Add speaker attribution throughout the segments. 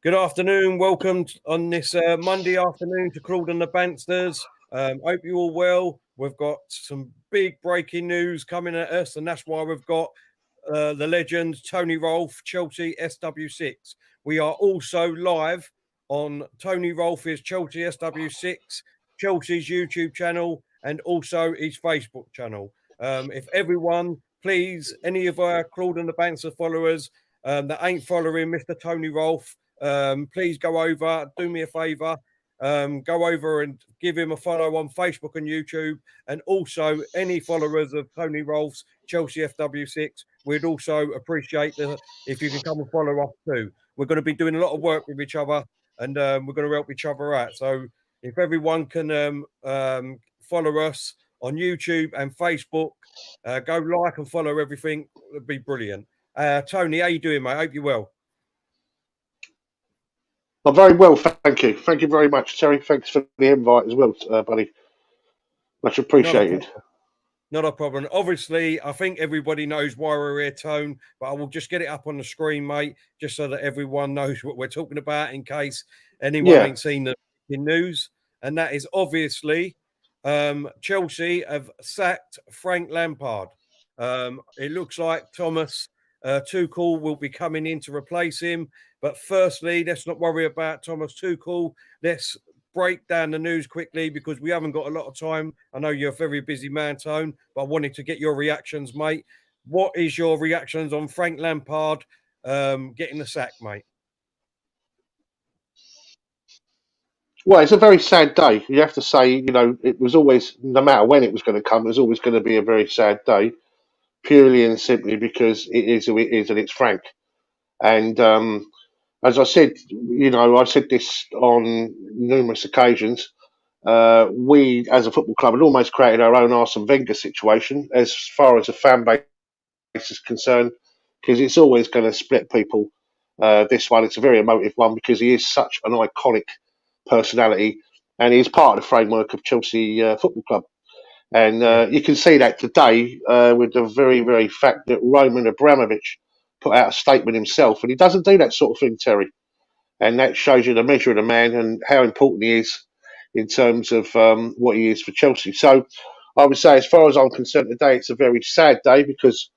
Speaker 1: Good afternoon. Welcome on this Monday afternoon to Claude and the Banstas. Hope you're all well. We've got some big breaking news coming at us, and that's why we've got the legend Tony Rolfe, Chelsea SW6. We are also live on Tony Rolfe's Chelsea SW6, Chelsea's YouTube channel, and also his Facebook channel. If everyone, please, any of our Claude and the Banster followers that ain't following Mr. Tony Rolfe, please go over, do me a favor, go over and give him a follow on Facebook and YouTube, and also any followers of Tony Rolfe's Chelsea FW6. We'd also appreciate if you can come and follow us too. We're going to be doing a lot of work with each other, and we're going to help each other out. So if everyone can follow us on YouTube and Facebook, go like and follow everything, it'd be brilliant. Tony, how you doing, mate? I hope you're well.
Speaker 2: I'm very well, thank you. Thank you very much, Terry. Thanks for the invite as well, buddy. Much appreciated.
Speaker 1: Not a problem. Obviously, I think everybody knows why we're here, Tone, but I will just get it up on the screen, mate, just so that everyone knows what we're talking about in case anyone ain't seen the news. And that is obviously Chelsea have sacked Frank Lampard. It looks like Thomas Tuchel will be coming in to replace him. But firstly, let's not worry about Thomas Tuchel. Let's break down the news quickly because we haven't got a lot of time. I know you're a very busy man, Tone, but I wanted to get your reactions, mate. What is your reactions on Frank Lampard getting the sack, mate?
Speaker 2: Well, it's a very sad day. You have to say, it was always, no matter when it was going to come, it was always going to be a very sad day, purely and simply because it is who it is and it's Frank. And as I said, I've said this on numerous occasions. We, as a football club, had almost created our own Arsene Wenger situation as far as the fan base is concerned, because it's always going to split people. This one, it's a very emotive one because he is such an iconic personality, and he's part of the framework of Chelsea Football Club. And you can see that today with the very, very fact that Roman Abramovich put out a statement himself, and he doesn't do that sort of thing, Terry. And that shows you the measure of the man and how important he is in terms of what he is for Chelsea. So I would say, as far as I'm concerned today, it's a very sad day because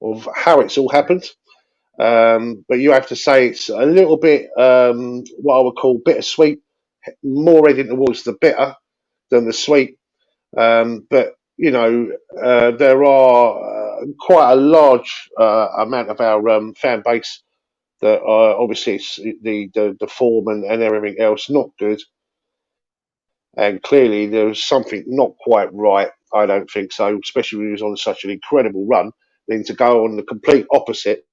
Speaker 2: of how it's all happened. But you have to say it's a little bit what I would call bittersweet, more heading towards the bitter than the sweet. But there are quite a large amount of our fan base that obviously it's the form and everything else not good, and clearly there was something not quite right. I don't think so, especially when he was on such an incredible run. Then to go on the complete opposite,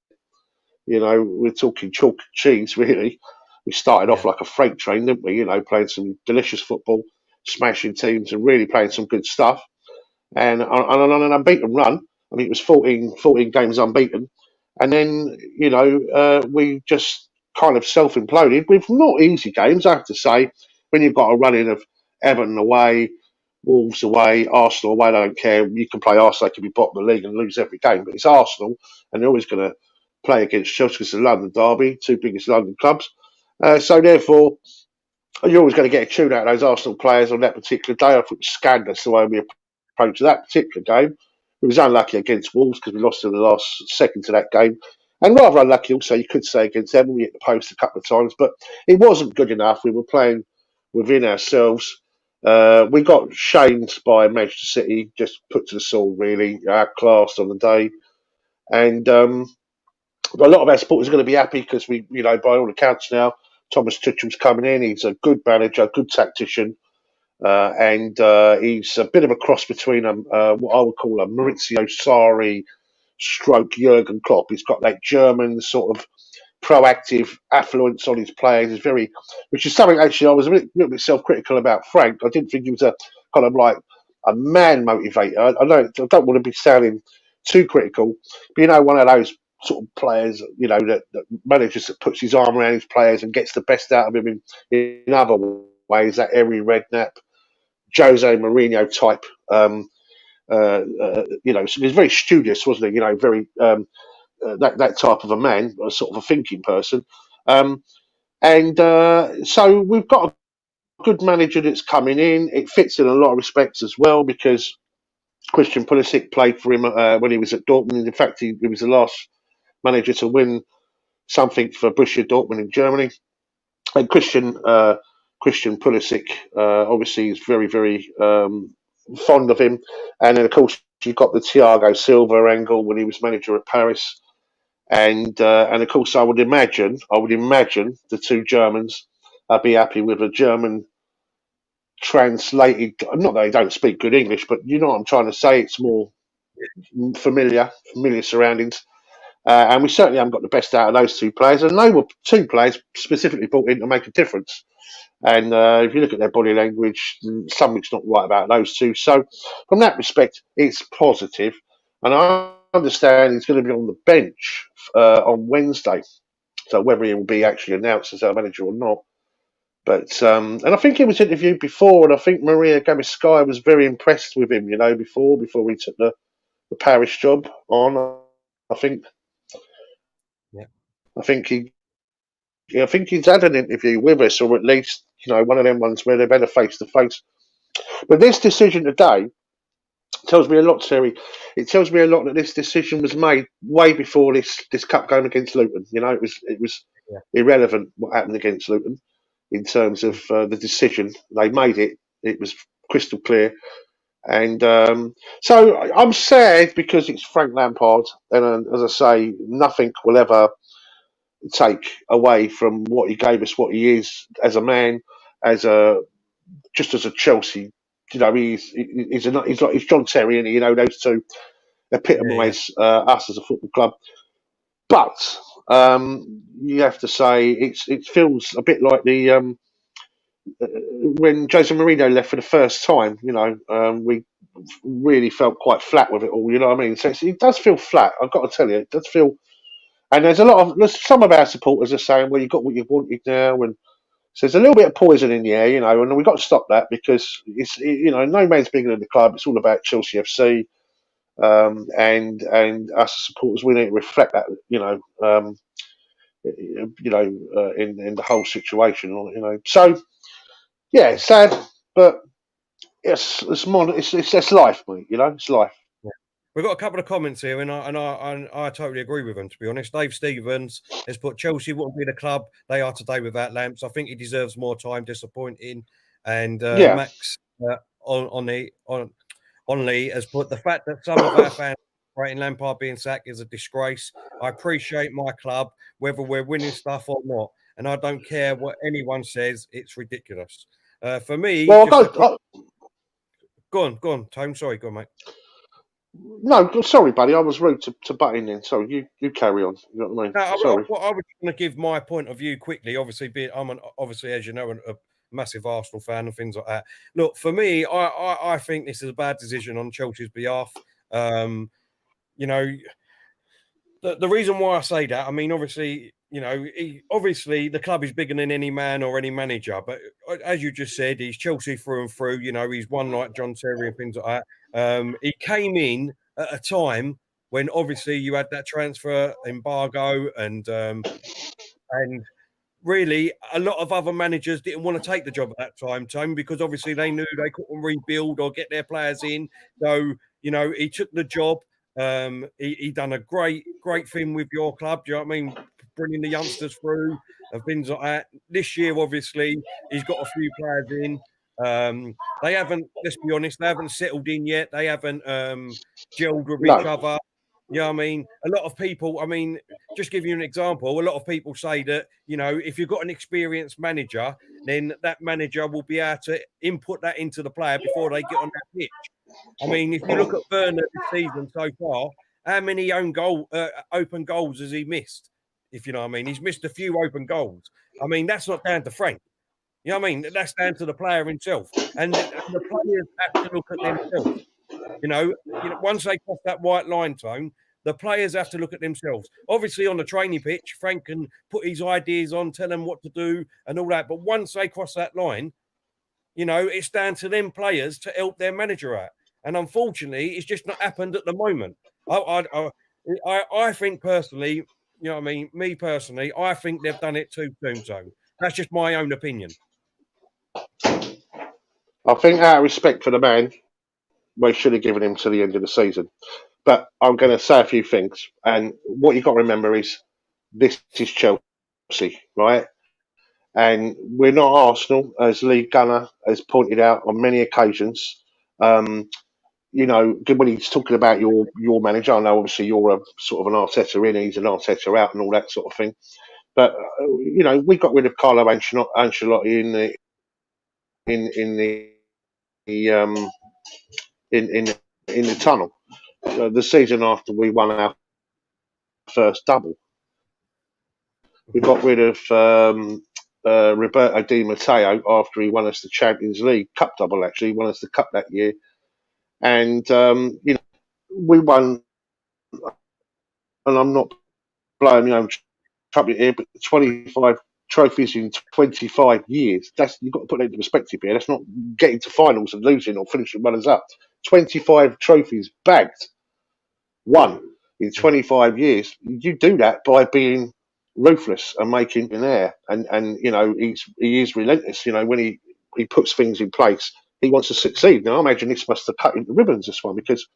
Speaker 2: we're talking chalk and cheese, really. We started off like a freight train, didn't we? Playing some delicious football, smashing teams, and really playing some good stuff. And on an unbeaten run, I mean, it was 14 games unbeaten. And then, we just kind of self-imploded with not easy games, I have to say. When you've got a run-in of Everton away, Wolves away, Arsenal away, I don't care. You can play Arsenal, they can be bottom of the league and lose every game. But it's Arsenal, and they're always going to play against Chelsea because it's the London derby, two biggest London clubs. So therefore, you're always going to get a tune out of those Arsenal players on that particular day. I thought it was scandalous the way we approached that particular game. It was unlucky against Wolves because we lost in the last second to that game. And rather unlucky also, you could say, against them. We hit the post a couple of times, but it wasn't good enough. We were playing within ourselves. We got shamed by Manchester City, just put to the sword, really, outclassed on the day. And a lot of our supporters are going to be happy because we, by all accounts now, Thomas Tuchel's coming in. He's a good manager, a good tactician. And he's a bit of a cross between what I would call a Maurizio Sarri stroke Jurgen Klopp. He's got that German sort of proactive affluence on his players. Which is something actually I was a little bit self-critical about Frank. I didn't think he was a kind of like a man motivator. I don't want to be sounding too critical, but one of those sort of players, that managers that puts his arm around his players and gets the best out of him in other ways, that Emery Redknapp, Jose Mourinho type. So he's very studious, wasn't he? Very that type of a man, a sort of a thinking person. And And so we've got a good manager that's coming in. It fits in a lot of respects as well because Christian Pulisic played for him when he was at Dortmund. In fact, he was the last manager to win something for Borussia Dortmund in Germany. And Christian Pulisic obviously is very, very fond of him. And then, of course, you've got the Thiago Silva angle when he was manager at Paris. And of course, I would imagine the two Germans be happy with a German translated. Not that they don't speak good English, but you know what I'm trying to say. It's more familiar surroundings. And we certainly haven't got the best out of those two players. And they were two players specifically brought in to make a difference. And if you look at their body language, something's not right about those two. So, from that respect, it's positive. And I understand he's going to be on the bench on Wednesday. So, whether he will be actually announced as our manager or not. But and I think he was interviewed before, and I think Maria Gamiskaya was very impressed with him. You know, before he took the Paris job on. I think.
Speaker 1: Yeah.
Speaker 2: I think he's had an interview with us, or at least one of them ones where they've had a face to face. But this decision today tells me a lot, Terry. It tells me a lot that this decision was made way before this cup game against Luton. It was irrelevant what happened against Luton in terms of the decision they made. It was crystal clear. And so I'm sad because it's Frank Lampard, and as I say, nothing will ever take away from what he gave us, what he is as a man, as a Chelsea. He's John Terry, and those two epitomise us as a football club. But you have to say it feels a bit like the when Jose Mourinho left for the first time. We really felt quite flat with it all. You know what I mean? So it does feel flat. I've got to tell you, it does feel. And there's some of our supporters are saying, well, you've got what you've wanted now. And so there's a little bit of poison in the air, and we've got to stop that because it's, no man's bigger than the club. It's all about Chelsea FC. And us as supporters, we need to reflect that, in the whole situation, So, yeah, it's sad, but it's life, mate, it's life.
Speaker 1: We've got a couple of comments here, and I totally agree with them, to be honest. Dave Stevens has put Chelsea wouldn't be the club they are today without Lamps. I think he deserves more time. Disappointing. And Max Onley has put the fact that some of our fans celebrating Lampard being sacked is a disgrace. I appreciate my club, whether we're winning stuff or not, and I don't care what anyone says. It's ridiculous. For me,
Speaker 2: well,
Speaker 1: go on, Tone. Sorry, go on, mate.
Speaker 2: No, sorry, buddy. I was rude to butt in then. So you carry on. You know what I mean?
Speaker 1: No,
Speaker 2: sorry.
Speaker 1: I was going to give my point of view quickly. Obviously, obviously, as you know, a massive Arsenal fan and things like that. Look, for me, I think this is a bad decision on Chelsea's behalf. The reason why I say that, I mean, obviously, obviously the club is bigger than any man or any manager. But as you just said, he's Chelsea through and through. He's won like John Terry and things like that. He came in at a time when obviously you had that transfer embargo and really a lot of other managers didn't want to take the job at that time, Tone, because obviously they knew they couldn't rebuild or get their players in. So, he took the job. He done a great thing with your club. Do you know what I mean? Bringing the youngsters through and things like that. This year, obviously, he's got a few players in. They haven't, let's be honest, they haven't settled in yet. They haven't gelled with each other. You know what I mean? A lot of people, I mean, just give you an example, a lot of people say that, if you've got an experienced manager, then that manager will be able to input that into the player before they get on that pitch. I mean, if you look at Werner this season so far, how many open goals has he missed? If you know what I mean? He's missed a few open goals. I mean, that's not down to Frank. You know what I mean? That's down to the player himself. And the players have to look at themselves. Once they cross that white line, Tone, the players have to look at themselves. Obviously, on the training pitch, Frank can put his ideas on, tell them what to do and all that. But once they cross that line, it's down to them players to help their manager out. And unfortunately, it's just not happened at the moment. I think personally, you know what I mean? Me personally, I think they've done it too soon, Tone. That's just my own opinion.
Speaker 2: I think out of respect for the man, we should have given him to the end of the season. But I'm going to say a few things. And what you've got to remember is this is Chelsea, right? And we're not Arsenal, as Lee Gunner has pointed out on many occasions. You know, when he's talking about your manager, I know obviously you're a sort of an Arteta in, he's an Arteta out, and all that sort of thing. But you know, we got rid of Carlo Ancelotti in the tunnel the season after we won our first double. We got rid of Roberto Di Matteo after he won us the Champions League Cup double. Actually, he won us the cup that year, and you know, we won. And I'm not blowing my own trumpet here, but 25 trophies in 25 years. That's, you've got to put that into perspective here. That's not getting to finals and losing or finishing runners up. 25 trophies bagged, won in 25 years. You do that by being ruthless and making an air. And you know, he is relentless. You know, when he puts things in place, he wants to succeed. Now, I imagine this must have cut into ribbons, this one, because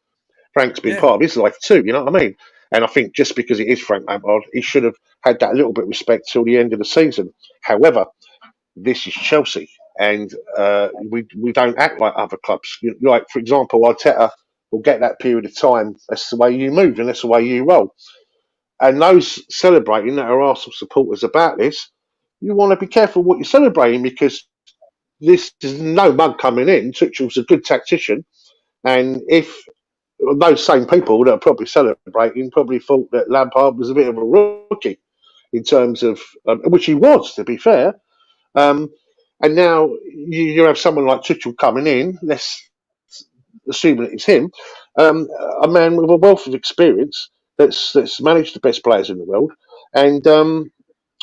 Speaker 2: Frank's been part of his life too, you know what I mean? And I think just because it is Frank Lampard, he should have had that little bit of respect till the end of the season. However, this is Chelsea, and we don't act like other clubs. Like, for example, Arteta will get that period of time. That's the way you move, and that's the way you roll. And those celebrating that are Arsenal supporters about this, you want to be careful what you're celebrating, because this is no mug coming in. Tuchel's a good tactician, and if those same people that are probably celebrating probably thought that Lampard was a bit of a rookie in terms of, which he was, to be fair. And now you have someone like Tuchel coming in, let's assume that it's him, a man with a wealth of experience that's managed the best players in the world. And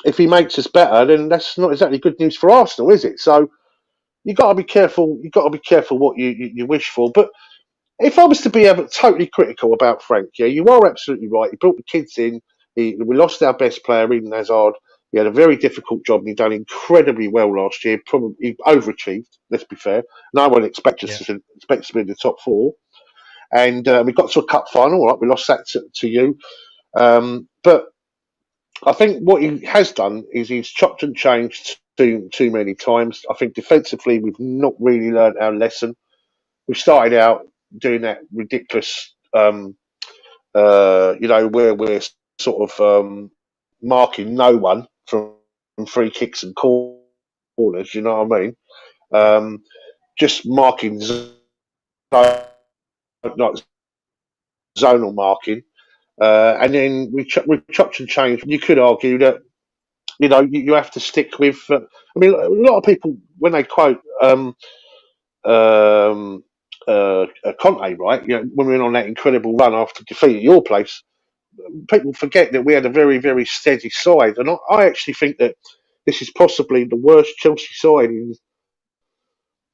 Speaker 2: if he makes us better, then that's not exactly good news for Arsenal, is it? So you've got to be careful. You've got to be careful what you wish for. But if I was to be ever totally critical about Frank, yeah, you are absolutely right. He brought the kids in. We lost our best player, Eden Hazard. He had a very difficult job, and he done incredibly well last year. Probably he overachieved. Let's be fair. No one expects us to be in the top four, and we got to a cup final. All right, we lost that to you, but I think what he has done is he's chopped and changed too many times. I think defensively we've not really learned our lesson. We started out doing that ridiculous, you know, where we're sort of marking no one from free kicks and corners. You know what I mean? Just marking, not zonal marking, and then we chopped and changed. You could argue that, you know, you have to stick with. I mean, a lot of people when they quote. Conte, right? You know, when we went on that incredible run after defeating your place, people forget that we had a very, very steady side, and I actually think that this is possibly the worst Chelsea side in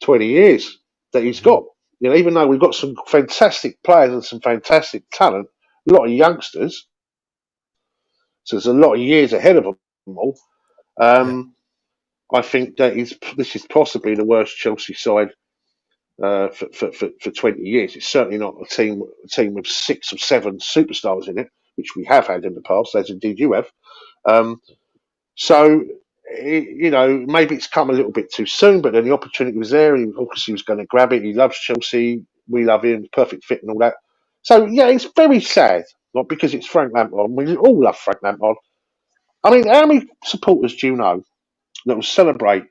Speaker 2: 20 years that he's got. You know, even though we've got some fantastic players and some fantastic talent, a lot of youngsters, so there's a lot of years ahead of them all. I think that this is possibly the worst Chelsea side for 20 years. It's certainly not a team with 6 or 7 superstars in it, which we have had in the past, as indeed you have. So, you know, maybe it's come a little bit too soon, but then the opportunity was there. He obviously was going to grab it. He loves Chelsea. We love him. Perfect fit and all that. So, yeah, it's very sad, not because it's Frank Lampard. We all love Frank Lampard. I mean, how many supporters do you know that will celebrate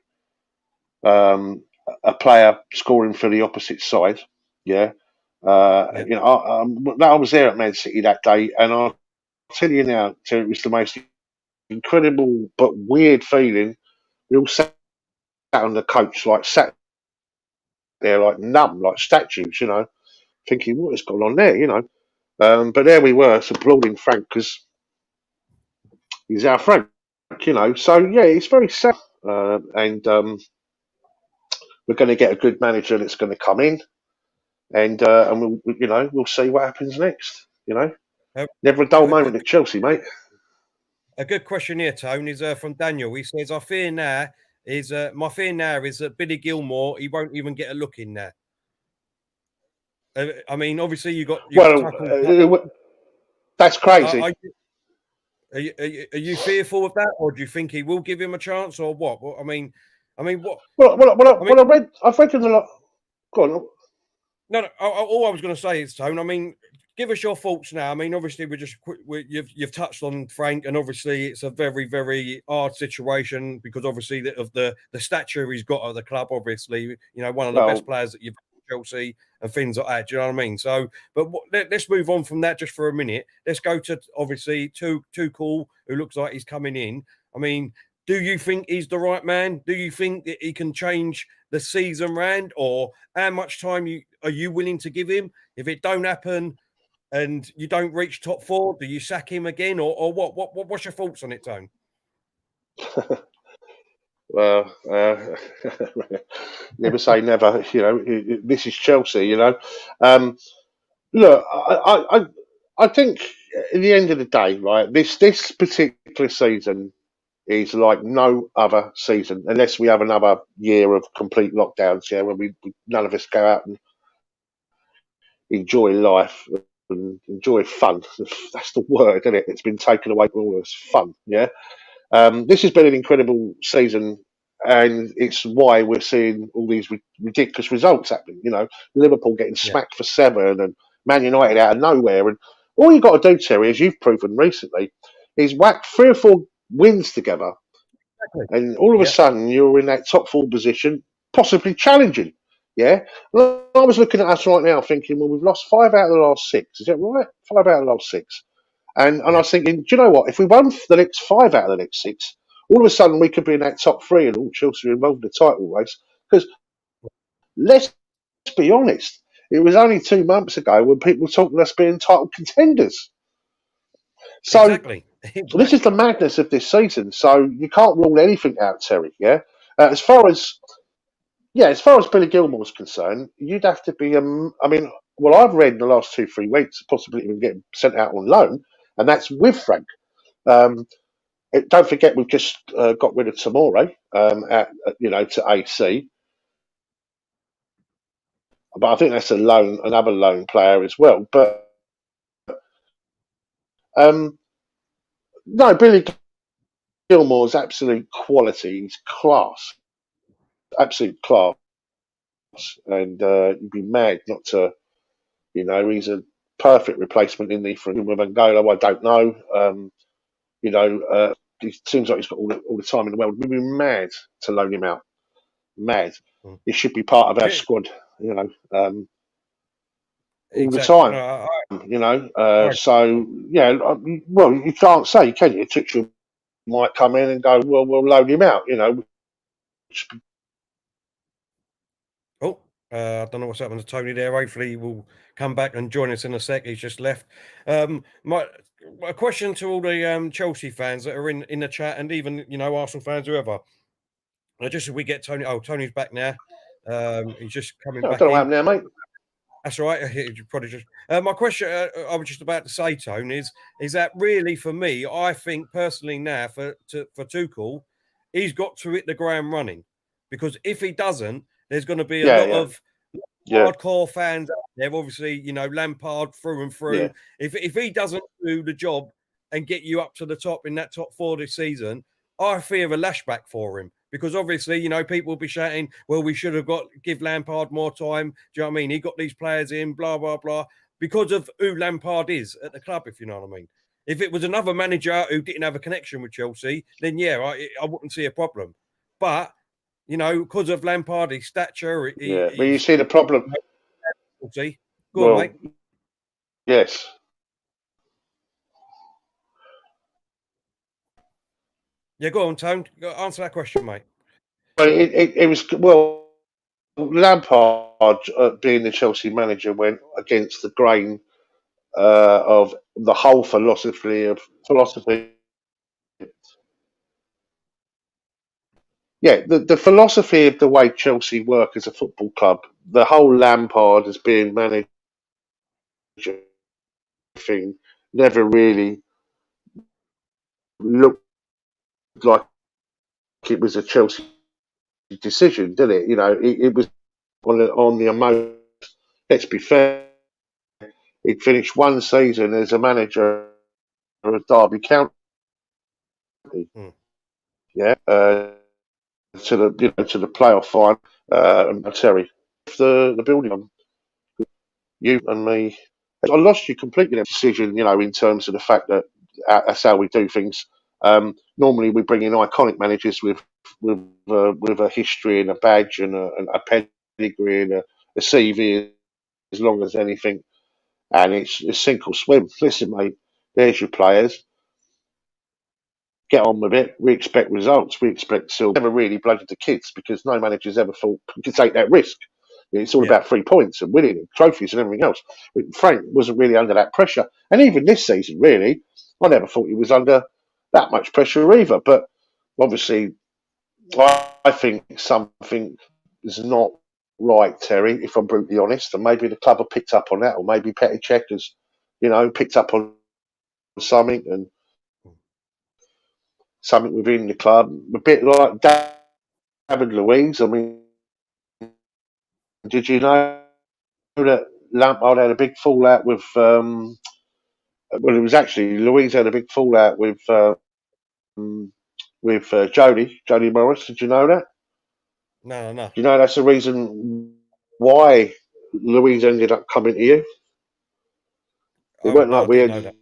Speaker 2: a player scoring for the opposite side? Yeah. You know, I was there at Man City that day, and I'll tell you now, it was the most incredible but weird feeling. We all sat on the coach, like sat there like numb, like statues, you know, thinking what is going on there, you know. But there we were, applauding Frank because he's our Frank, you know. So yeah, it's very sad, and we're going to get a good manager that's going to come in, and we'll, you know, we'll see what happens next. You know, never a dull moment at Chelsea, mate.
Speaker 1: A good question here, Tone, is from Daniel. He says, my fear now is that Billy Gilmore, he won't even get a look in there. I mean, obviously you've
Speaker 2: that's crazy.
Speaker 1: Are you fearful of that, or do you think he will give him a chance, or what? I mean, what?
Speaker 2: I've read in the lot. Go on.
Speaker 1: No. All I was going to say is, Tone, I mean, give us your thoughts now. I mean, obviously, you've touched on Frank, and obviously, it's a very, very hard situation because obviously of the stature he's got at the club. Obviously, you know, one of the best players that you've had at Chelsea and things like that. Do you know what I mean? So, but let's move on from that just for a minute. Let's go to obviously Tuchel, who looks like he's coming in. I mean, do you think he's the right man? Do you think that he can change the season round, or how much time are you willing to give him? If it don't happen and you don't reach top 4, do you sack him again, or what? What's your thoughts on it, Tone?
Speaker 2: Well, never say never. You know, this is Chelsea. You know, look, I think at the end of the day, right, this particular season is like no other season, unless we have another year of complete lockdowns. Yeah, when we none of us go out and enjoy life and enjoy fun. That's the word, isn't it? It's been taken away from all of us. Fun. Yeah. This has been an incredible season, and it's why we're seeing all these ridiculous results happening. You know, Liverpool getting smacked for 7, and Man United out of nowhere. And all you've got to do, Terry, as you've proven recently, is whack 3 or 4 wins together, and all of a sudden you're in that top 4 position, possibly challenging. Yeah, well, I was looking at us right now, thinking, well, we've lost 5 out of the last 6. Is that right? 5 out of the last 6. And I was thinking, do you know what? If we won the next 5 out of the next 6, all of a sudden we could be in that top 3 and all Chelsea are involved in the title race. Because let's be honest, it was only 2 months ago when people were talking us being title contenders. So
Speaker 1: exactly.
Speaker 2: This is the madness of this season. So you can't rule anything out, Terry. Yeah. As far as Billy Gilmore's concerned, you'd have to be. I mean, well, I've read in the last 2-3 weeks possibly even getting sent out on loan, and that's with Frank. Don't forget, we've just got rid of Tomori to AC, but I think that's another loan player as well. But no, Billy Gilmore's absolute quality. He's class, absolute class, and you'd be mad not to. You know, he's a perfect replacement in the for with Angola. I don't know. He seems like he's got all the time in the world. We'd be mad to loan him out. Mad. He should be part of our squad. You know, all the time. So yeah. Well, you can't say, can you? Tuchel might come in and go, well, we'll loan him out. You know.
Speaker 1: I don't know what's happened to Tony there. Hopefully, he will come back and join us in a sec. He's just left. My question to all the Chelsea fans that are in the chat, and even Arsenal fans, whoever. Just if we get Tony. Oh, Tony's back now. He's just coming back.
Speaker 2: I don't know what happened there, mate.
Speaker 1: That's all right. Probably just my question. I was just about to say, Tony, is that really for me? I think personally now for Tuchel, he's got to hit the ground running, because if he doesn't, there's going to be a lot of hardcore fans out there. Obviously, Lampard through and through.
Speaker 2: Yeah.
Speaker 1: If he doesn't do the job and get you up to the top in that top 4 this season, I fear a lashback for him. Because obviously, people will be shouting, well, we should have give Lampard more time. Do you know what I mean? He got these players in, blah, blah, blah, because of who Lampard is at the club, if you know what I mean. If it was another manager who didn't have a connection with Chelsea, then I wouldn't see a problem. But, because of Lampard, his stature.
Speaker 2: But you see the problem.
Speaker 1: Go on, mate.
Speaker 2: Yes.
Speaker 1: Yeah, go on, Tone. Answer that question, mate.
Speaker 2: Well, it was Lampard, being the Chelsea manager, went against the grain of the whole philosophy. Yeah, the philosophy of the way Chelsea work as a football club. The whole Lampard as being manager thing never really looked like it was a Chelsea decision, didn't it? You know, it was on the emotion. Let's be fair. He'd finished one season as a manager of Derby County. Yeah, to the playoff final. Terry, the building. You and me. I lost you completely in that decision. You know, in terms of the fact that that's how we do things. Normally, we bring in iconic managers with a history and a badge and a pedigree and a CV as long as anything, and it's sink or swim. Listen, mate, there's your players. Get on with it. We expect results. We expect still never really blooded the kids because no manager's ever thought we could take that risk. It's all about 3 points and winning and trophies and everything else. But Frank wasn't really under that pressure. And even this season, really, I never thought he was under that much pressure either. But obviously, I think something is not right, Terry, if I'm brutally honest. And maybe the club have picked up on that, or maybe Petr has, picked up on something and something within the club. A bit like David Luiz. I mean, did you know that Lampard had a big fallout with? Well, it was actually Luiz had a big fallout with Jody Morris. Did you know that?
Speaker 1: No.
Speaker 2: Do you know that's the reason why Luiz ended up coming to you? It
Speaker 1: Oh
Speaker 2: weren't
Speaker 1: no,
Speaker 2: like
Speaker 1: I
Speaker 2: we
Speaker 1: didn't
Speaker 2: had
Speaker 1: know that.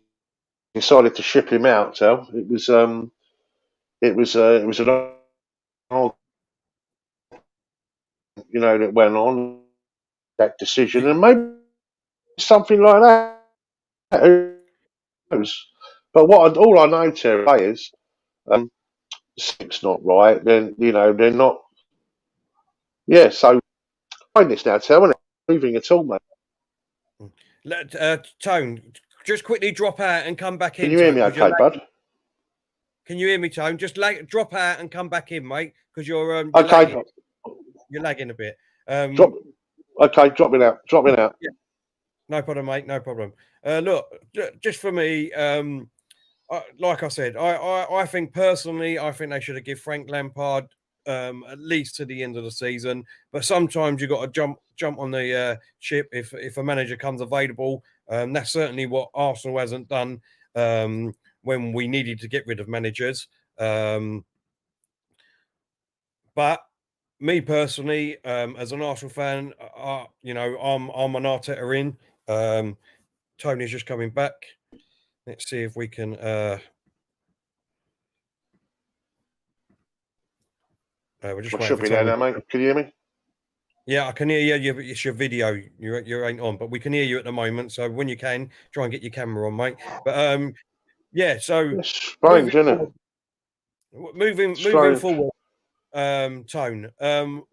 Speaker 2: decided to ship him out. So it was an old, that went on that decision, and maybe something like that. Who knows? But all I know, Terry, is it's not right. Then they're not. Yeah. So find this now, Terry. Moving at all, mate.
Speaker 1: Tone, just quickly drop out and come back
Speaker 2: Can
Speaker 1: in,
Speaker 2: you hear
Speaker 1: Tone,
Speaker 2: me
Speaker 1: because you're
Speaker 2: okay, bud?
Speaker 1: Can you hear me, Tone? Just drop out and come back in, mate, because you're
Speaker 2: Okay.
Speaker 1: lagging. You're lagging a bit.
Speaker 2: Drop. Okay, drop it out. Drop it out.
Speaker 1: Yeah, no problem, mate. No problem. Look, just for me, like I said, I think personally, I think they should have given Frank Lampard at least to the end of the season. But sometimes you've got to jump on the ship if a manager comes available. That's certainly what Arsenal hasn't done when we needed to get rid of managers. But me personally, as an Arsenal fan, I'm an Arteta in. Tony's just coming back. Let's see if we can. We're just
Speaker 2: I
Speaker 1: waiting
Speaker 2: should
Speaker 1: for
Speaker 2: be there
Speaker 1: Tony.
Speaker 2: now, mate. Can you hear me?
Speaker 1: Yeah, I can hear you. It's your video. You ain't on, but we can hear you at the moment. So when you can, try and get your camera on, mate. But yeah. So
Speaker 2: It's strange, isn't it?
Speaker 1: moving forward, Tone.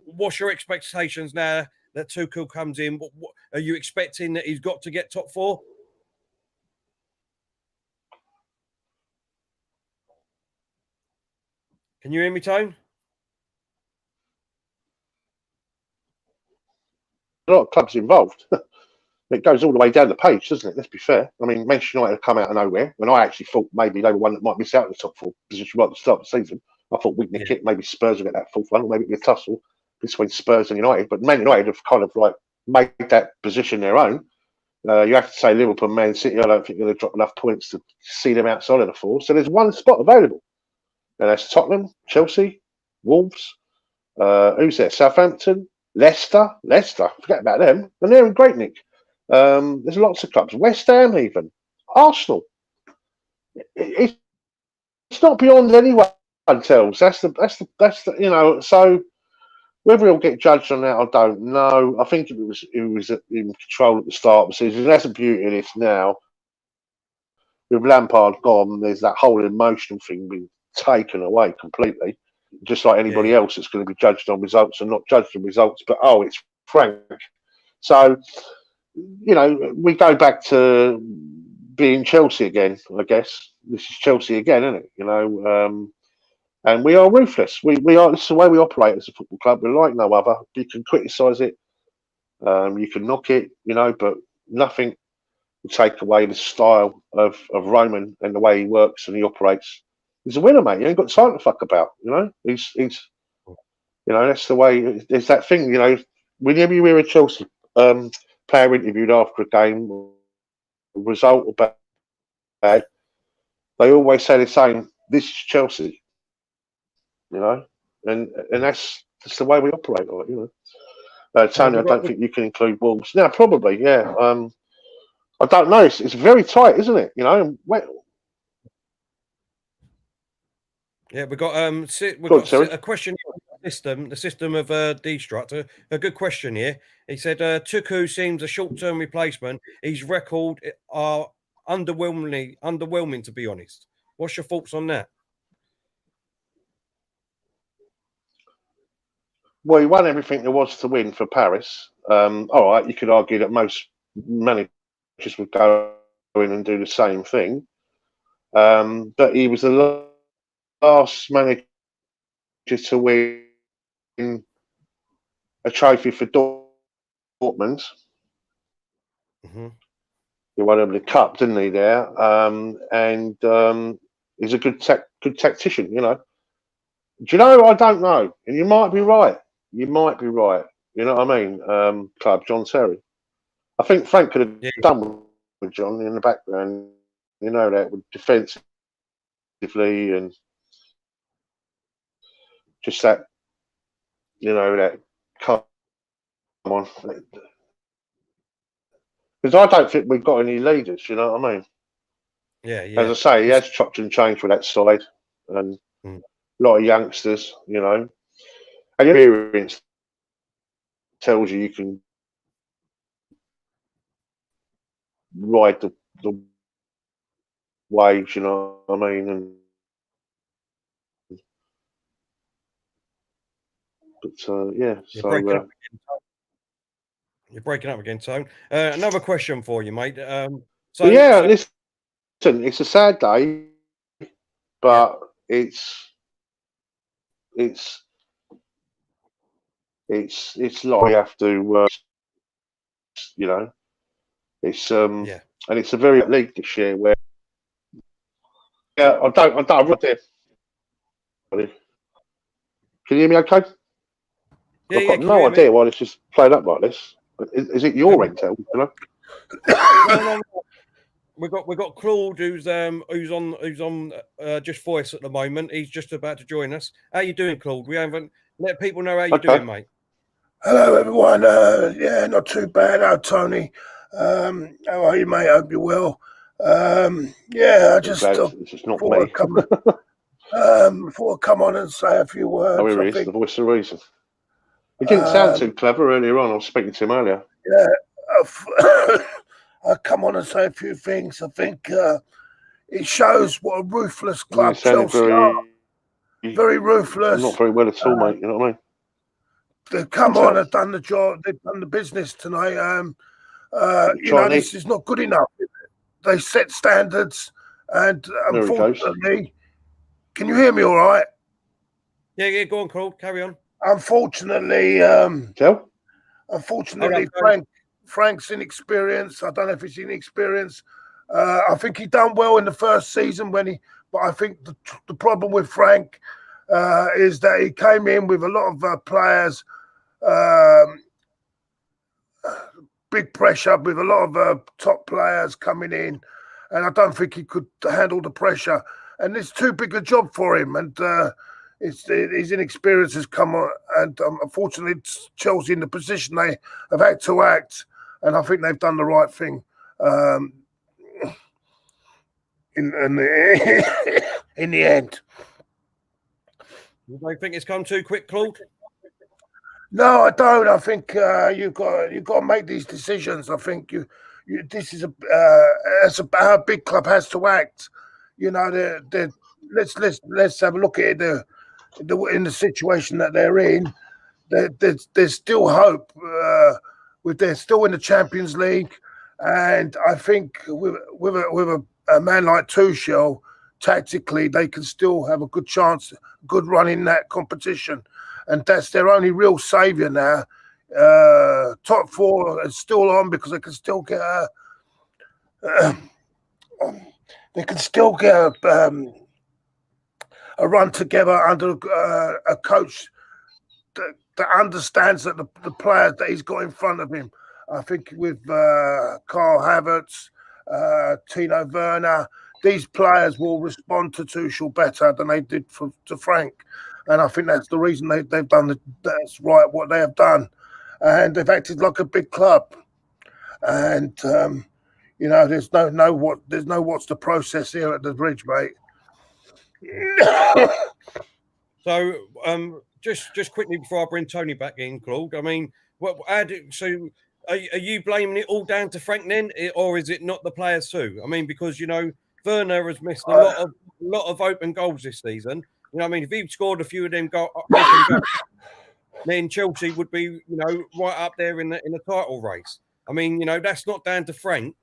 Speaker 1: What's your expectations now that Tuchel comes in? What are you expecting that he's got to get top four? Can you hear me, Tone?
Speaker 2: A lot of clubs involved. It goes all the way down the page, doesn't it? Let's be fair. I mean, Manchester United have come out of nowhere, when I actually thought maybe they were one that might miss out in the top four position right at the start of the season. I thought we'd nick it. Maybe Spurs will get that fourth one, or maybe it'll be a tussle between Spurs and United. But Man United have kind of like made that position their own. You have to say Liverpool and Man City, I don't think they're going to drop enough points to see them outside of the four. So there's one spot available. And that's Tottenham, Chelsea, Wolves. Who's there? Southampton, Leicester. Forget about them. And they're in great nick. There's lots of clubs. West Ham, even Arsenal. It's not beyond anyone tells. That's the. So whether he'll get judged on that, I don't know. I think it was in control at the start of the season. That's the beauty of this now. With Lampard gone, there's that whole emotional thing being taken away completely. Just like anybody else that's going to be judged on results and not judged on results, but it's Frank. So, we go back to being Chelsea again, I guess. This is Chelsea again, isn't it? And we are ruthless. We are. This is the way we operate as a football club. We're like no other. You can criticise it, you can knock it, but nothing will take away the style of Roman and the way he works and he operates. He's a winner, mate. You ain't got time to fuck about. You know, he's you know, that's the way. There's that thing. You know, whenever you hear a Chelsea player interviewed after a game, result or bad, they always say the same. This is Chelsea. You know, and that's just the way we operate. Like, you know, Tony, I don't think you can include Wolves. No, probably, yeah. I don't know. It's very tight, isn't it? You know,
Speaker 1: yeah, we've got a question. The system of Destruct. A good question here. He said Tuku seems a short-term replacement. His record are underwhelming, to be honest. What's your thoughts on that?
Speaker 2: Well, he won everything there was to win for Paris. All right, you could argue that most managers would go in and do the same thing. But he was the last manager to win a trophy for Dortmund.
Speaker 1: Mm-hmm.
Speaker 2: He won over the cup, didn't he? There, and he's a good tactician. You know. Do you know? I don't know, and you might be right. You might be right. You know what I mean? Club John Terry. I think Frank could have done with John in the background. You know that with defensively and just that. You know that. Come on. Because I don't think we've got any leaders, you know what I mean?
Speaker 1: Yeah, yeah.
Speaker 2: As I say, he has chopped and changed with that side, and a lot of youngsters, you know. And your experience tells you can ride the waves, you know what I mean? And but yeah,
Speaker 1: you're breaking up again, Tone. Another question for you, mate.
Speaker 2: Listen, it's a sad day, but it's like we have to, you know, it's and it's a very league this year where I don't there. Can you hear me okay?
Speaker 1: Yeah,
Speaker 2: I've got no idea why this is played up like this. Is it your Intel? You know?
Speaker 1: No. We've got Claude who's on just voice at the moment. He's just about to join us. How you doing, Claude? We haven't let people know how you're doing, mate.
Speaker 3: Hello, everyone. Yeah, not too bad. How Tony? How are you, mate? I hope you're well. Yeah, I just
Speaker 2: it's not me.
Speaker 3: Before I come on and say a few words.
Speaker 2: Oh, here he is, the voice of reason. He didn't sound too clever earlier on. I was speaking to him earlier.
Speaker 3: Yeah, I come on and say a few things. I think it shows what a ruthless club Chelsea are. Very ruthless.
Speaker 2: Not very well at all, mate. You know what I mean?
Speaker 3: They've come on and done the job. They've done the business tonight. You know, this is not good enough. They set standards, and unfortunately, can you hear me all right?
Speaker 1: Yeah, go on, Claude. Carry on.
Speaker 3: Unfortunately, Frank's inexperienced. I don't know if he's inexperienced. I think he done well in the first season but I think the problem with Frank is that he came in with a lot of players, big pressure with a lot of top players coming in, and I don't think he could handle the pressure. And it's too big a job for him, and his inexperience has come on, and unfortunately, Chelsea in the position they have had to act, and I think they've done the right thing. In the end.
Speaker 1: You don't think it's come too quick, Claude?
Speaker 3: No, I don't. I think you've got to make these decisions. I think this is how a big club has to act. You know, let's have a look at it. In the situation that they're in, there's still hope. They're still in the Champions League, and I think with a man like Tuchel, tactically they can still have a good chance, good run in that competition, and that's their only real saviour now. Top four is still on because they can still get run together under a coach that understands that the players that he's got in front of him. I think with Karl Havertz, Tino Werner, these players will respond to Tuchel better than they did to Frank. And I think that's the reason they've done that's right what they have done. And they've acted like a big club. And there's no what's the process here at the bridge, mate.
Speaker 1: So just quickly before I bring Tony back in, Claude, I mean, are you blaming it all down to Frank then, or is it not the players too? I mean, because Werner has missed a lot of open goals this season. I mean, if he scored a few of them goals, then Chelsea would be right up there in the title race. I mean, that's not down to Frank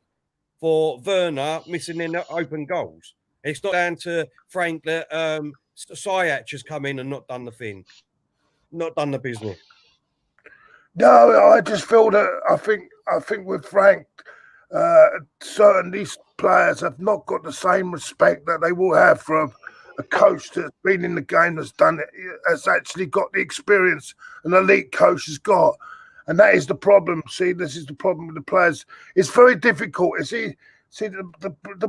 Speaker 1: for Werner missing in the open goals. It's not down to Frank that Ziyech has come in and not done the business.
Speaker 3: No, I just feel that I think with Frank, certain these players have not got the same respect that they will have for a coach that's been in the game, that's done it, has actually got the experience an elite coach has got. And that is the problem. See, this is the problem with the players. It's very difficult. The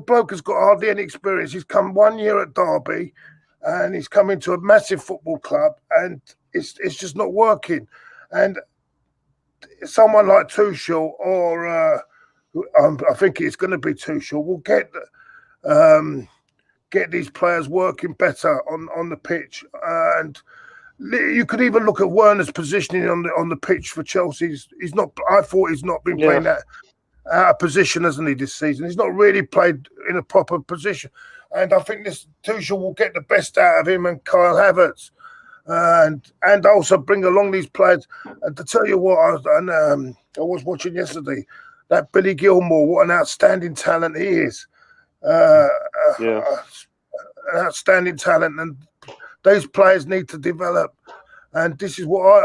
Speaker 3: bloke has got hardly any experience. He's come 1 year at Derby and he's come into a massive football club and it's just not working. And someone like Tuchel or I think it's going to be Tuchel will get these players working better on the pitch. And you could even look at Werner's positioning on the pitch for Chelsea. I thought he's not been playing that out of position, hasn't he, this season? He's not really played in a proper position. And I think this Tuchel will get the best out of him and Kyle Havertz. And also bring along these players. And to tell you what, I was watching yesterday, that Billy Gilmore, what an outstanding talent he is. An outstanding talent, and those players need to develop. And this is what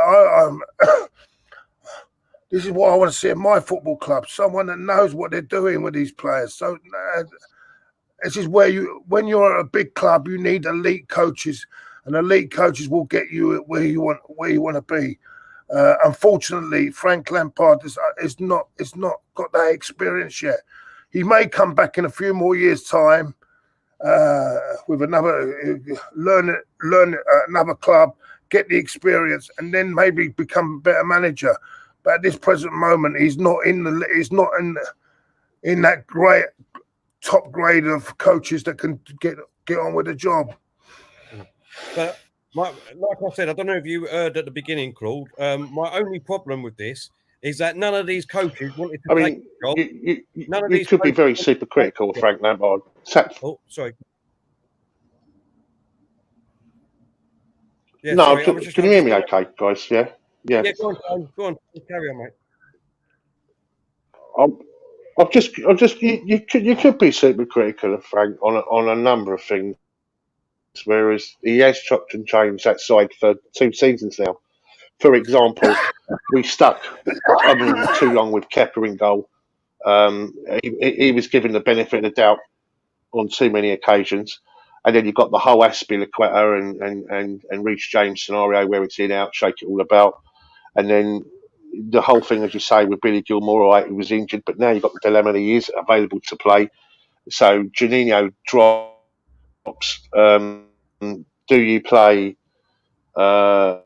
Speaker 3: this is what I want to see in my football club. Someone that knows what they're doing with these players. So this is where when you're at a big club, you need elite coaches, and elite coaches will get you where you want to be. Unfortunately, Frank Lampard is not got that experience yet. He may come back in a few more years' time with another learn another club, get the experience, and then maybe become a better manager. But at this present moment, he's not in that great top grade of coaches that can get on with the job.
Speaker 1: But like I said, I don't know if you heard at the beginning, Claude. My only problem with this is that none of these coaches wanted to take the job.
Speaker 2: You could be very super critical of Frank Lampard.
Speaker 1: Oh, sorry.
Speaker 2: Yeah, no, sorry, can you hear me okay, guys? Yeah.
Speaker 1: Yeah, go on. Carry on, mate.
Speaker 2: You could be super critical of Frank on a number of things, whereas he has chopped and changed that side for 2 seasons now. For example, we stuck too long with Kepa in goal. He was given the benefit of the doubt on too many occasions. And then you've got the whole Azpilicueta and Reece James scenario where it's in, out, shake it all about. And then the whole thing, as you say, with Billy Gilmore, all right, he was injured, but now you've got the dilemma that he is available to play. So Juninho drops. Do you play N'Golo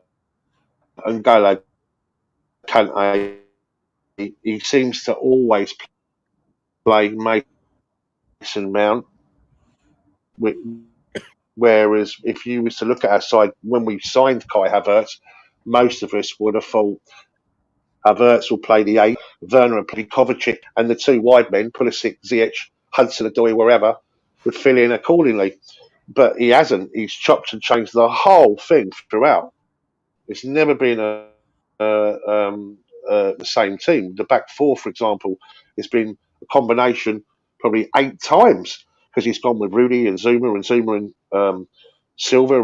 Speaker 2: Kante? He seems to always play Mason Mount. Whereas if you was to look at our side when we signed Kai Havertz, most of us would have thought Havertz will play the 8, Werner will play Kovacic, and the 2 wide men, Pulisic, Ziyech, Hudson-Odoi, wherever, would fill in accordingly. But he hasn't. He's chopped and changed the whole thing throughout. It's never been the same team. The back 4, for example, has been a combination probably 8 times. Because he's gone with Rudy and Zuma and Silva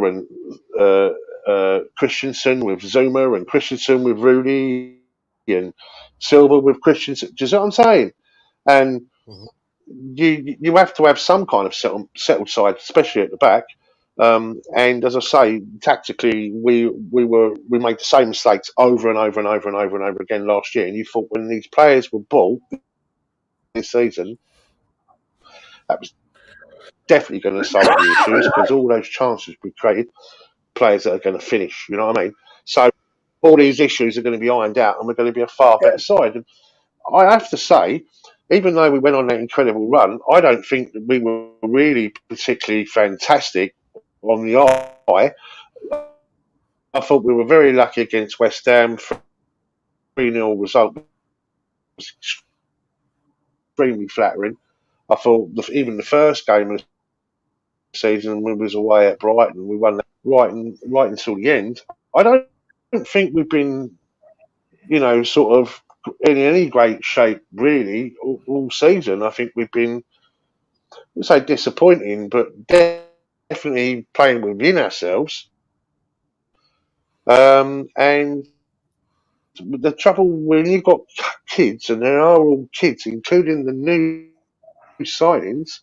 Speaker 2: and Christensen with Zuma and Christensen with Rudy and Silva with Christensen. Do you see what I'm saying? And you have to have some kind of settled side, especially at the back. And as I say, tactically, we made the same mistakes over and over and over and over and over again last year. And you thought when these players were bought this season, that was definitely going to solve the issues, because all those chances we created, players that are going to finish. You know what I mean? So all these issues are going to be ironed out, and we're going to be a far better side. And I have to say, even though we went on that incredible run, I don't think that we were really particularly fantastic on the eye. I thought we were very lucky against West Ham. 3-0 result was extremely flattering. I thought even the first game of the season, we was away at Brighton, we won that right until the end. I don't think we've been, sort of in any great shape really all season. I think we've been, I would say, disappointing, but definitely playing within ourselves. And the trouble when you've got kids, and there are all kids, including the new signings,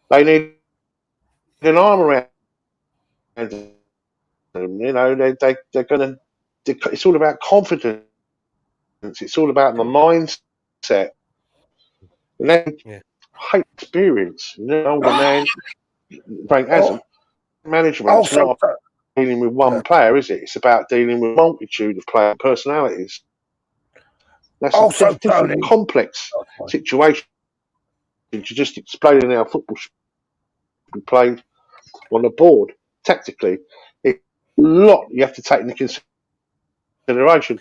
Speaker 2: they need an arm around them. They're going to. It's all about confidence. It's all about the mindset. And they hate experience. Older man, Frank hasn't. Management's not dealing with one player, is it? It's about dealing with a multitude of player personalities. That's a different, complex situation to just explaining how football should be played on the board tactically. It's a lot you have to take into consideration.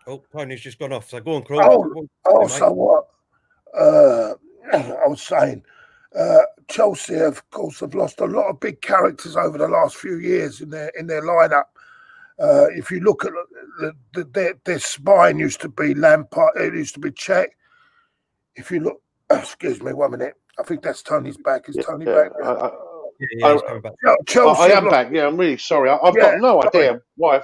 Speaker 1: Oh, Tony's just gone off. So go on, Claude.
Speaker 3: So what? I was saying, Chelsea, of course, have lost a lot of big characters over the last few years in their lineup. If you look at their spine, used to be Lampard. It used to be Czech. If you look, excuse me, 1 minute. I think that's Tony's back. Is Tony back?
Speaker 1: He's coming back.
Speaker 3: Chelsea,
Speaker 2: I am back. Yeah, I'm really sorry. I've got no idea why.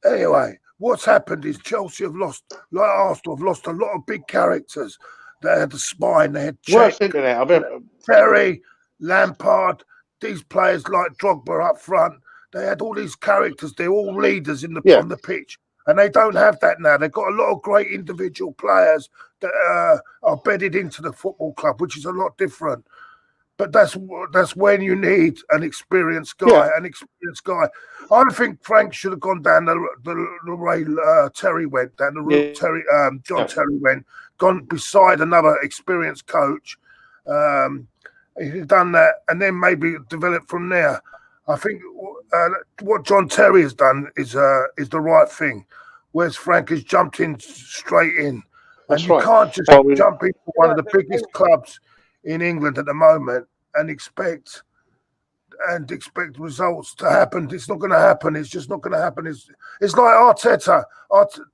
Speaker 3: Anyway, what's happened is Chelsea have lost, like Arsenal, have lost a lot of big characters. They had the spine. They had Czech, Terry, Lampard. These players like Drogba up front. They had all these characters. They're all leaders on the pitch, and they don't have that now. They've got a lot of great individual players that are bedded into the football club, which is a lot different. But that's when you need an experienced guy. An experienced guy. I think Frank should have gone down the way Terry went, down the route John Terry went, gone beside another experienced coach. He'd done that, and then maybe develop from there. I think what John Terry has done is the right thing, whereas Frank has jumped in straight in. And you can't just jump into one of the biggest clubs in England at the moment and expect results to happen. It's not going to happen. It's just not going to happen. It's like Arteta.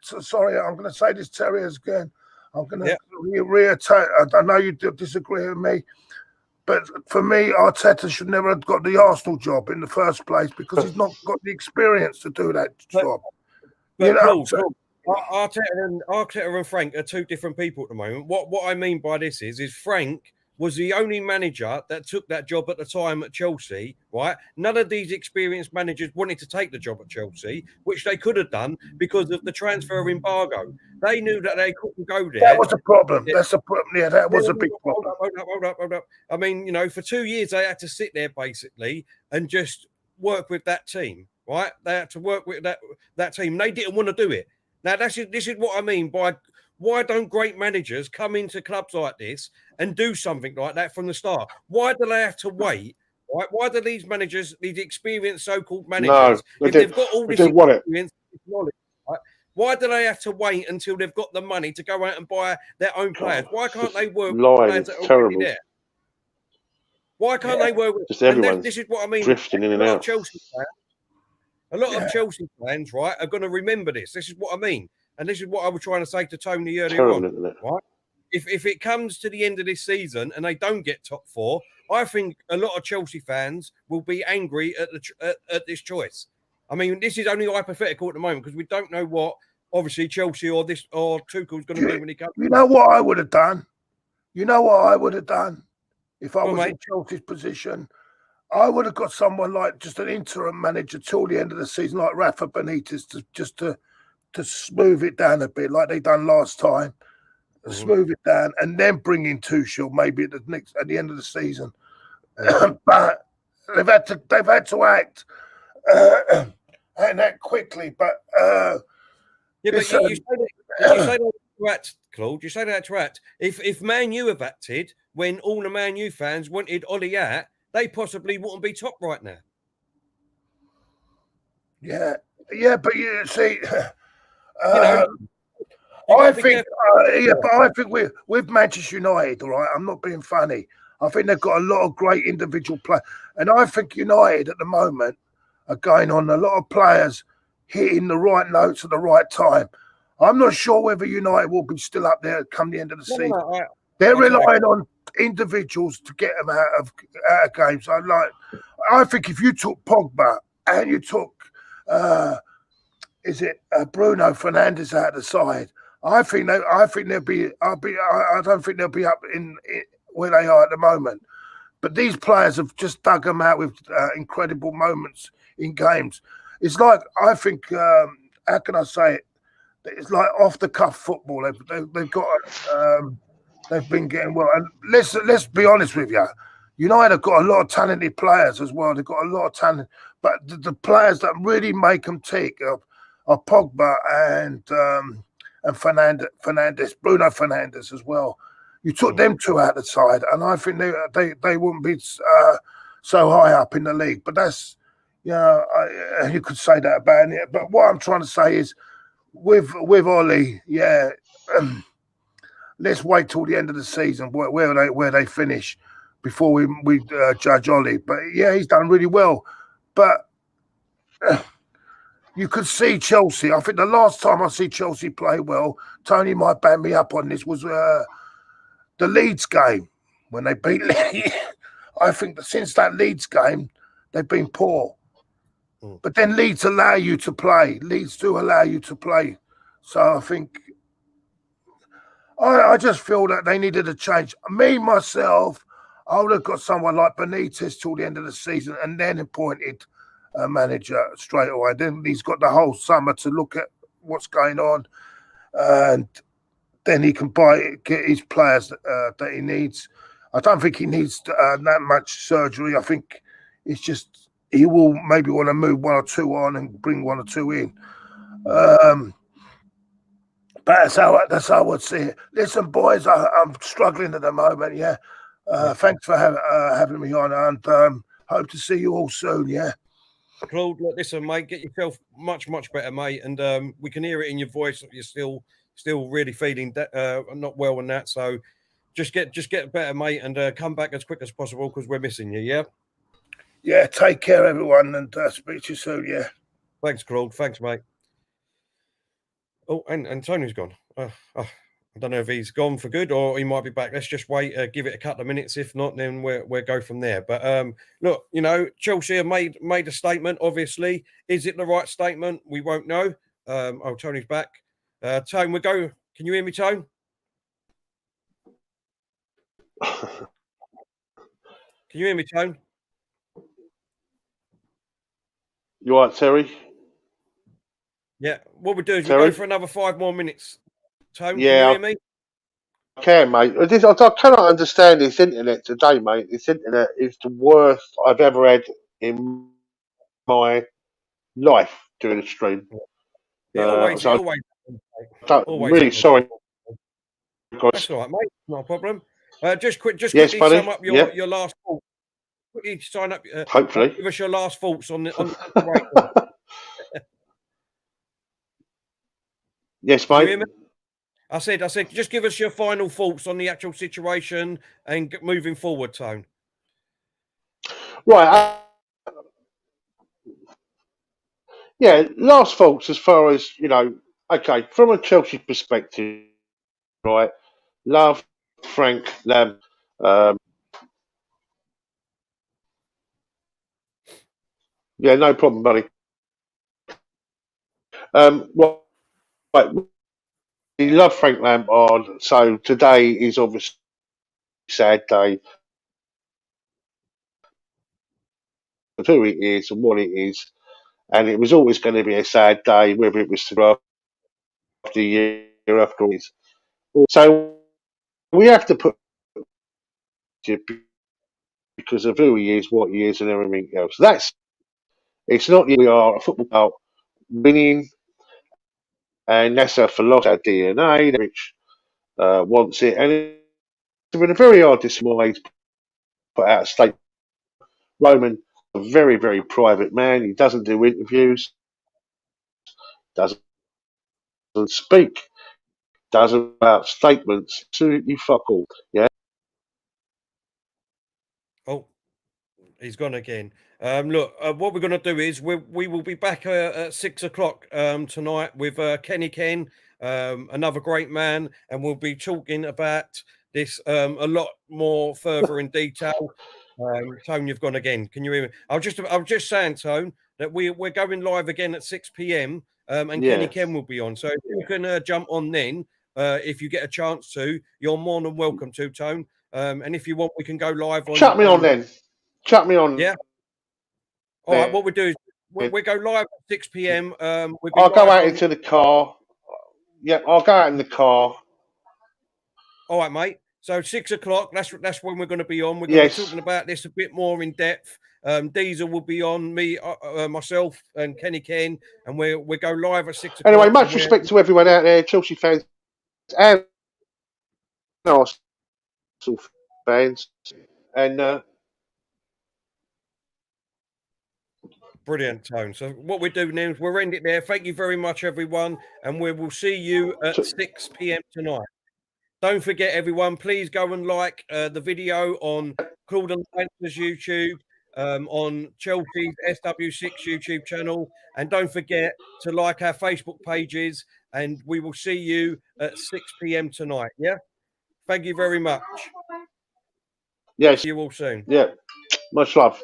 Speaker 3: Sorry, I'm going to say this, Terry, again. I'm going to reiterate. I know you disagree with me, but for me, Arteta should never have got the Arsenal job in the first place because he's not got the experience to do that job.
Speaker 1: Arteta and Frank are two different people at the moment. What I mean by this is Frank was the only manager that took that job at the time at Chelsea, right? None of these experienced managers wanted to take the job at Chelsea, which they could have done because of the transfer embargo. They knew that they couldn't go there.
Speaker 3: That was a problem. That's a problem. Yeah, that was a big problem.
Speaker 1: Hold up. I mean, for 2 years they had to sit there basically and just work with that team, right? They had to work with that team. They didn't want to do it. Now, this is what I mean by why don't great managers come into clubs like this and do something like that from the start? Why do they have to wait? Right? Why do these managers, these experienced so-called managers, if they've got all this experience, knowledge, right? Why do they have to wait until they've got the money to go out and buy their own players? Why can't they work with players that are already there? Why can't they work with?
Speaker 2: Just everyone.
Speaker 1: This is what I mean.
Speaker 2: Drifting in and out.
Speaker 1: A lot of Chelsea fans, right, are going to remember this. This is what I mean. And this is what I was trying to say to Tony earlier on. Right? If it comes to the end of this season and they don't get top four, I think a lot of Chelsea fans will be angry at this choice. I mean, this is only hypothetical at the moment because we don't know what, obviously, Chelsea or Tuchel's going to do when he comes.
Speaker 3: You know what I would have done? You know what I would have done if I
Speaker 1: Well,
Speaker 3: was
Speaker 1: mate.
Speaker 3: in Chelsea's position? I would have got someone like just an interim manager till the end of the season, like Rafa Benitez, to smooth it down a bit, like they done last time. Smooth it down, and then bring in Tuchel maybe at the end of the season. But they've had to act and act quickly. But
Speaker 1: Yeah, but you say that to act, Claude. You say that to act. If Man U have acted when all the Man U fans wanted Ollie out, they possibly wouldn't be top right now.
Speaker 3: Yeah, but you see, I think with Manchester United, all right, I'm not being funny. I think they've got a lot of great individual players, and I think United at the moment are going on a lot of players hitting the right notes at the right time. I'm not sure whether United will be still up there come the end of the season. They're relying on individuals to get them out of games. I think if you took Pogba and you took Bruno Fernandes out of the side, I don't think they'll be up in where they are at the moment. But these players have just dug them out with incredible moments in games. It's like, I think, how can I say it? It's like off the cuff football. They've got they've been getting well. And let's be honest with you. United have got a lot of talented players as well. They've got a lot of talent, but the players that really make them tick are Pogba and Fernandes, Bruno Fernandes as well. You took them two out the side, and I think they wouldn't be so high up in the league. But that's, you could say that about it. But what I'm trying to say is, with Ollie, let's wait till the end of the season where they finish before we judge Ollie. But yeah, he's done really well. But you could see Chelsea. I think the last time I see Chelsea play well, Tony might back me up on this, was the Leeds game when they beat Leeds. I think that since that Leeds game, they've been poor. But then Leeds allow you to play. Leeds do allow you to play. So I think I just feel that they needed a change. Me, myself, I would have got someone like Benitez till the end of the season and then appointed a manager straight away. Then he's got the whole summer to look at what's going on, and then he can get his players that he needs. I don't think he needs that much surgery. I think it's just he will maybe want to move one or two on and bring one or two in. But that's how I would see it. Listen, boys, I'm struggling at the moment. Yeah, thanks for having me on, and hope to see you all soon. Yeah.
Speaker 1: Claude, look, listen, mate, get yourself much better, mate, and we can hear it in your voice that you're still really feeling not well and that. So just get better, mate, and come back as quick as possible because we're missing you. Yeah.
Speaker 3: Yeah. Take care, everyone, and speak to you soon. Yeah.
Speaker 1: Thanks, Claude. Thanks, mate. Oh, and Tony's gone. I don't know if he's gone for good or he might be back. Let's just wait, give it a couple of minutes. If not, then we'll go from there. But look, Chelsea have made a statement. Obviously, is it the right statement? We won't know. Tony's back. Tone, we go. Can you hear me, Tone? Can you hear me, Tone?
Speaker 2: You all right, Terry?
Speaker 1: Yeah. What we do is we go for another 5 more minutes. Tone,
Speaker 2: yeah,
Speaker 1: can you hear me?
Speaker 2: I can, mate. I cannot understand this internet today, mate. This internet is the worst I've ever had in my life doing a stream.
Speaker 1: Always.
Speaker 2: I'm really sorry.
Speaker 1: That's all right, mate. Not a problem. Just quickly sum up your last thoughts. Quickly sign up.
Speaker 2: Hopefully,
Speaker 1: give us your last thoughts on the
Speaker 2: Yes, mate.
Speaker 1: I said, just give us your final thoughts on the actual situation and moving forward, Tone.
Speaker 2: Right. Last thoughts as far as, okay, from a Chelsea perspective, right, love Frank Lamb. Yeah, no problem, buddy. Right, we love Frank Lampard, so today is obviously sad day of who it is and what it is. And it was always going to be a sad day, whether it was after a year after it. So we have to put because of who he is, what he is, and everything else. It's not we are a football club winning, and that's our philosophy, our DNA, which wants it. And it's been a very hard decision why he's put out a statement. Roman, a very, very private man. He doesn't do interviews, doesn't speak, doesn't about statements. Absolutely fuck all. Yeah.
Speaker 1: Oh, he's gone again. Look, what we're going to do is we will be back at 6 o'clock tonight with Kenny Ken, another great man, and we'll be talking about this a lot more further in detail. Tone, you've gone again. Can you hear me? I was just saying, Tone, that we're going live again at 6 p.m. And
Speaker 2: Yeah.
Speaker 1: Kenny Ken will be on. So if you can jump on then, if you get a chance to, you're more than welcome to, Tone. And if you want, we can go live on.
Speaker 2: Chuck me on then. Chuck me on.
Speaker 1: Yeah. All right. What we do is we go live at 6 p.m.
Speaker 2: I'll go out into the car. Yeah, I'll go out in the car.
Speaker 1: All right, mate. So 6 o'clock. That's when we're going to be on. We're going to be talking about this a bit more in depth. Diesel will be on, me, myself, and Kenny Ken, and we go live at 6 o'clock.
Speaker 2: Anyway, much respect to everyone out there, Chelsea fans and Arsenal fans, and
Speaker 1: brilliant, Tone. So what we're doing now is we'll end it there. Thank you very much, everyone, and we will see you at 6 p.m. tonight. Don't forget, everyone, please go and like the video on Claude and Banstas YouTube, on Chelsea's SW6 YouTube channel, and don't forget to like our Facebook pages, and we will see you at 6 p.m. tonight, yeah? Thank you very much.
Speaker 2: Yes.
Speaker 1: See you all soon.
Speaker 2: Yeah, much love.